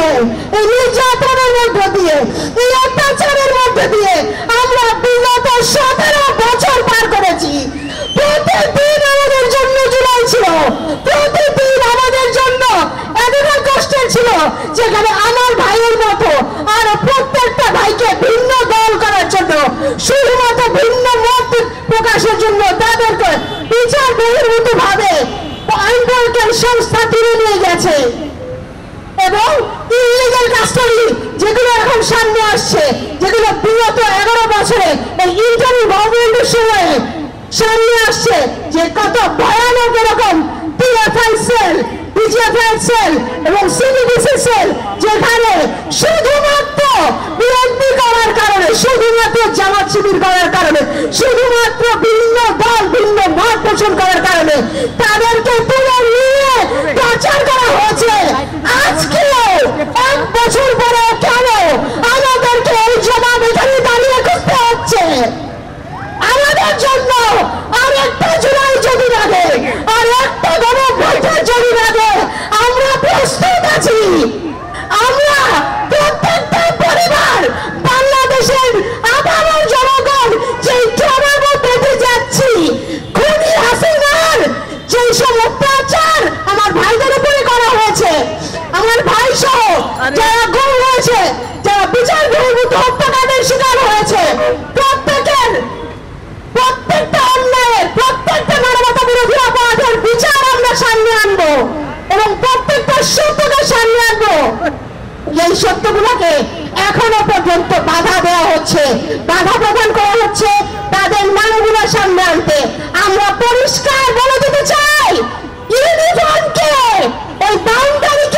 দিয়ে, এই নির্যাতনের মধ্য দিয়ে, এই অত্যাচারের মধ্য দিয়ে আমরা বিগত 17 বছর পার করেছি। প্রতিদিন আমাদের জন্য জুলাই ছিল, প্রতিদিন আমাদের জন্য এতটা কষ্টের ছিল, যেখানে আমার ভাইয়ের মতো আর প্রত্যেকটা ভাইকে ভিন্ন দল করার জন্য, শুধুমাত্র ভিন্ন মত প্রকাশের জন্য তাদেরকে বিচার বহির্ভূত ভাবে আইনপ্রয়োগের সংস্থা তুলে নিয়ে গেছে। এবং ইলিগাল কাস্টডি যেগুলো এখন সামনে আসছে, যেগুলো বিগত 11 বছরে এই ইন্টারভিউ গভর্নমেন্টের সময়ে সামনে আসছে, যে কত ভয়ানক এরকম টিএফআই সেল, ডিজিএফআই সেল এবং সিডিডিসি সেল, যেখানে শুধুমাত্র বিএনপি করার কারণে, শুধুমাত্র জামাত শিবির করার কারণে, শুধুমাত্র ভিন্ন দল ভিন্ন মত পোষণ করার কারণে তাদেরকে তুলে নিয়ে প্রচার করা হয়েছে। আজকে 1 বছর পরে কেন আমাদেরকে এই জবাব এখানে দাঁড়িয়ে করতে হচ্ছে? আমাদের জন্য আর একটা জুলাই যদি লাগে, আর একটা গণভোটের যদি লাগে, আমরা প্রস্তুত আছি। আমরা প্রত্যেকটা পরিবার, বাংলাদেশের আপামর জনগণ যে ট্রমার মধ্যে দিয়ে যাচ্ছি, খুনি হাসিনার যে সব অত্যাচার আমার ভাইদের উপরে করা হয়েছে, আমার ভাই সহ যারা গুম হয়েছে, যারা বিচার বহির্ভূত হত্যাকাণ্ডের শিকার হয়েছে, প্রত্যেকটা অন্যায়ের, প্রত্যেকটা মানবতা বিরোধী অপরাধের বিচার আমরা সামনে আনবো এবং প্রত্যেকটা সত্যকে সামনে আনবো। এই সত্যগুলোকে এখনো পর্যন্ত বাধা দেওয়া হচ্ছে, বাধা প্রদান করা হচ্ছে তাদের নামগুলো সামনে আনতে। আমরা পরিষ্কার বলে দিতে চাই, ইউনিফর্মকে, এই বাউন্ডারিকে